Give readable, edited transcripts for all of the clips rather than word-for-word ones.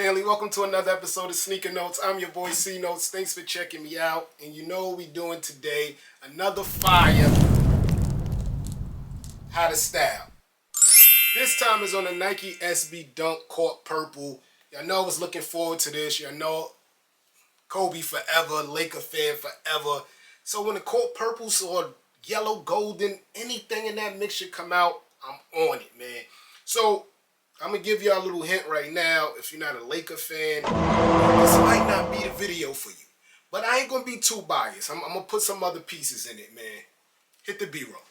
family? Welcome to another episode of Sneaker Notes. I'm your boy C Notes. Thanks for checking me out. And you know what we doing today? Another fire how to style. This time is on the Nike SB Dunk Court Purple. Y'all know I was looking forward to this. Y'all know Kobe forever, Laker fan forever. So when the Court Purples or yellow, golden, anything in that mixture come out, I'm on it, man. So I'm going to give y'all a little hint right now. If you're not a Laker fan, this might not be the video for you. But I ain't going to be too biased. I'm going to put some other pieces in it, man. Hit the B-roll.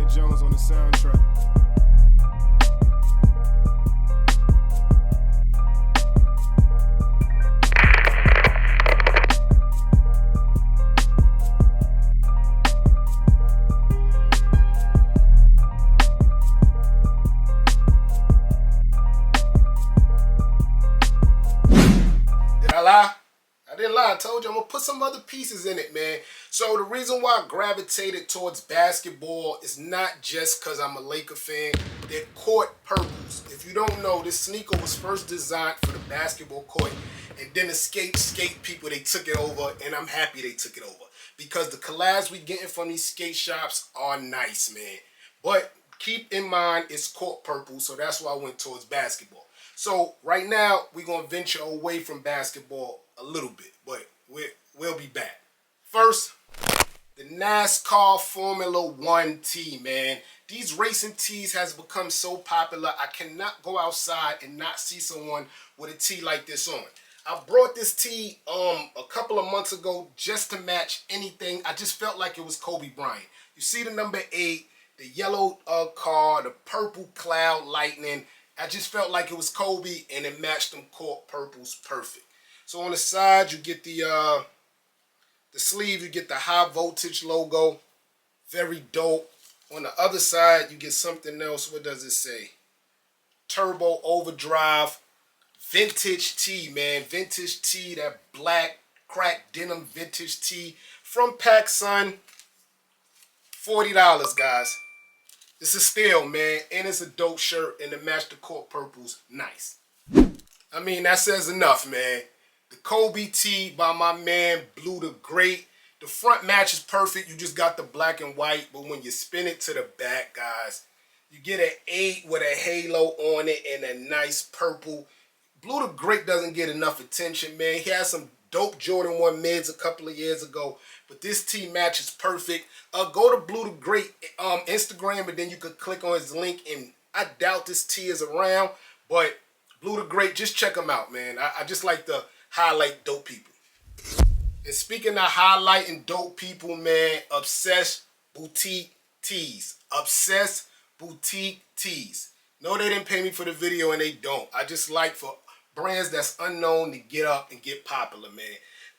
Jones on the soundtrack. Did I lie? I didn't lie. I told you I'm going to put some other pieces in it, man. So the reason why I gravitated towards basketball is not just because I'm a Laker fan. They're court purples. If you don't know, this sneaker was first designed for the basketball court. And then the skate people, they took it over. And I'm happy they took it over. Because the collabs we getting from these skate shops are nice, man. But keep in mind, it's court purple. So that's why I went towards basketball. So right now, we're going to venture away from basketball a little bit, but we'll be back. First, the NASCAR Formula One tee, man. These racing tees has become so popular, I cannot go outside and not see someone with a tee like this on. I brought this tee a couple of months ago just to match anything. I just felt like it was Kobe Bryant. You see the number 8, the yellow car, the purple cloud lightning. I just felt like it was Kobe, and it matched them court purples perfect. So on the side, you get the sleeve, you get the high voltage logo. Very dope. On the other side, you get something else. What does it say? Turbo Overdrive. Vintage tee, man. Vintage tee, that black crack denim vintage tee from PacSun. $40, guys. It's a steal, man. And it's a dope shirt, and to match the court purples, nice. I mean, that says enough, man. The Kobe tee by my man Blue the Great. The front match is perfect. You just got the black and white. But when you spin it to the back, guys, you get an 8 with a halo on it and a nice purple. Blue the Great doesn't get enough attention, man. He had some dope Jordan 1 mids a couple of years ago. But this tee match is perfect. Go to Blue the Great Instagram, and then you could click on his link. And I doubt this tee is around. But Blue the Great, just check him out, man. I just like to highlight dope people. And speaking of highlighting dope people, man, Obsessed Boutique Tees. Obsessed Boutique Tees. No, they didn't pay me for the video, and they don't. I just like for brands that's unknown to get up and get popular, man.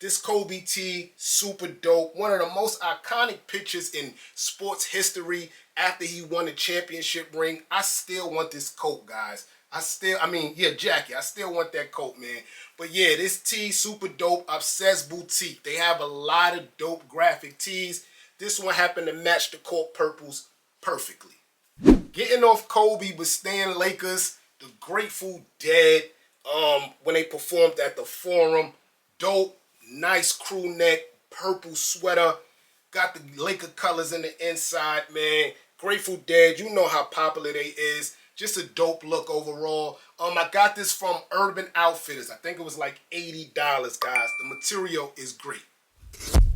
This Kobe tee, super dope. One of the most iconic pictures in sports history after he won the championship ring. I still want this coat, guys. Jackie. I still want that coat, man. But yeah, this tee, super dope. Obsessed Boutique. They have a lot of dope graphic tees. This one happened to match the court purples perfectly. Getting off Kobe, but staying Lakers. The Grateful Dead, when they performed at the Forum. Dope, nice crew neck, purple sweater. Got the Laker colors in the inside, man. Grateful Dead, you know how popular they is. Just a dope look overall. I got this from Urban Outfitters. I think it was like $80, guys. The material is great.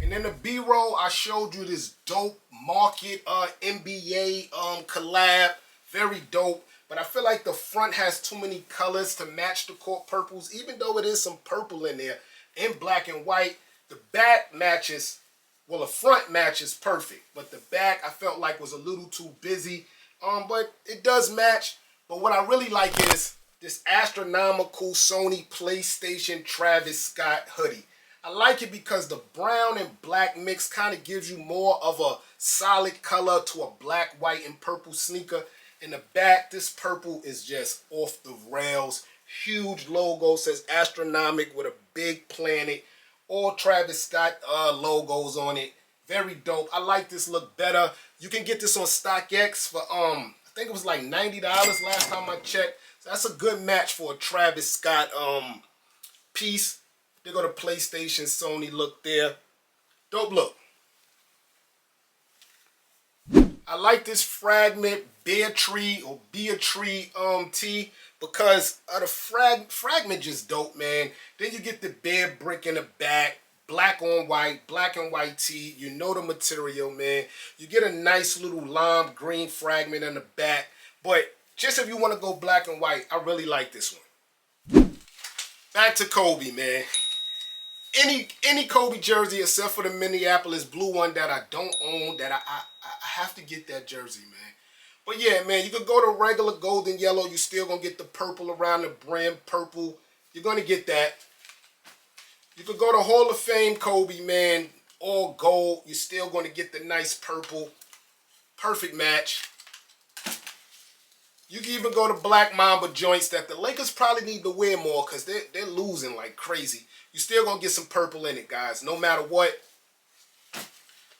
And in the B-roll, I showed you this dope market NBA collab. Very dope. But I feel like the front has too many colors to match the court purples. Even though it is some purple in there in black and white, the back matches, well, the front matches perfect. But the back I felt like was a little too busy. But it does match. But what I really like is this astronomical Sony PlayStation Travis Scott hoodie. I like it because the brown and black mix kind of gives you more of a solid color to a black, white, and purple sneaker. In the back, this purple is just off the rails. Huge logo, says astronomic with a big planet. all Travis Scott logos on it. Very dope. I like this look better. You can get this on StockX for I think it was like $90 last time I checked. So that's a good match for a Travis Scott piece. They go to PlayStation, Sony look there. Dope look. I like this fragment Bear Tree or Beer Tree tee because the fragment just dope, man. Then you get the bear brick in the back, black on white, black and white tee. You know the material, man. You get a nice little lime green fragment in the back. But just if you want to go black and white, I really like this one. Back to Kobe, man. Any Kobe jersey except for the Minneapolis blue one that I don't own, that I have to get that jersey, man. But yeah, man, you could go to regular golden yellow. You still gonna get the purple around the brim, purple. You're gonna get that. You could go to Hall of Fame Kobe, man, all gold. You're still gonna get the nice purple. Perfect match. You can even go to Black Mamba joints that the Lakers probably need to wear more because they're losing like crazy. You still gonna get some purple in it, guys, no matter what.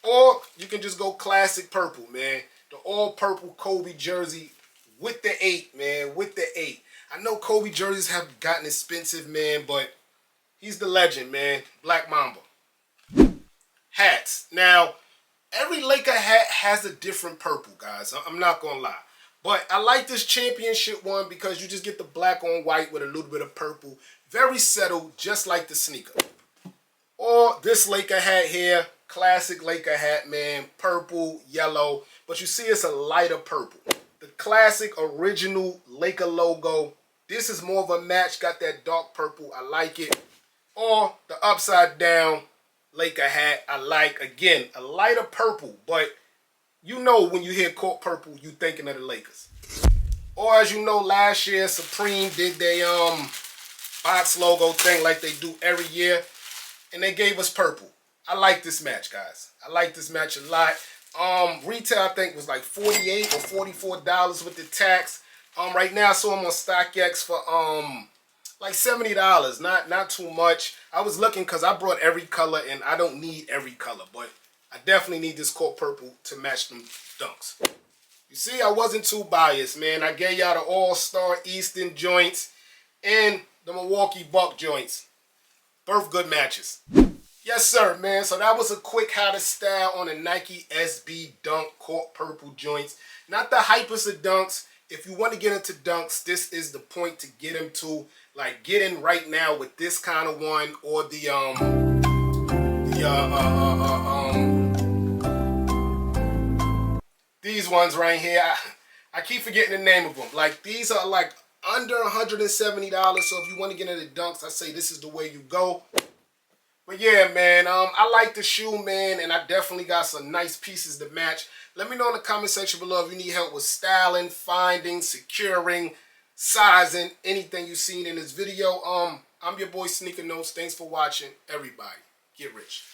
Or you can just go classic purple, man. The all purple Kobe jersey with the 8, man, with the 8. I know Kobe jerseys have gotten expensive, man, but he's the legend, man. Black Mamba. Hats. Now, every Laker hat has a different purple, guys. I'm not gonna lie. But I like this championship one because you just get the black on white with a little bit of purple. Very settled, just like the sneaker. Or this Laker hat here, classic Laker hat, man. Purple, yellow, but you see it's a lighter purple. The classic original Laker logo. This is more of a match, got that dark purple. I like it. Or the upside down Laker hat, I like. Again, a lighter purple, but you know when you hear court purple, you thinking of the Lakers. Or as you know, last year Supreme did their box logo thing like they do every year, and they gave us purple. I like this match, guys. I like this match a lot. Retail I think was like $48 or $44 with the tax. Right now I saw them on StockX for like $70. Not too much. I was looking because I brought every color and I don't need every color, but I definitely need this court purple to match them dunks. You see, I wasn't too biased, man. I gave y'all the All-Star Eastern joints and the Milwaukee Buck joints. Both good matches. Yes, sir, man. So that was a quick how to style on the Nike SB Dunk court purple joints. Not the hypest of dunks. If you want to get into dunks, this is the point to get them to. Like, get in right now with this kind of one or these ones right here. I keep forgetting the name of them. Like, these are like under $170. So if you want to get into dunks, I say this is the way you go. But yeah, man, I like the shoe, man, and I definitely got some nice pieces to match. Let me know in the comment section below if you need help with styling, finding, securing, sizing, anything you've seen in this video. I'm your boy Sneaker Notes. Thanks for watching, everybody. Get rich.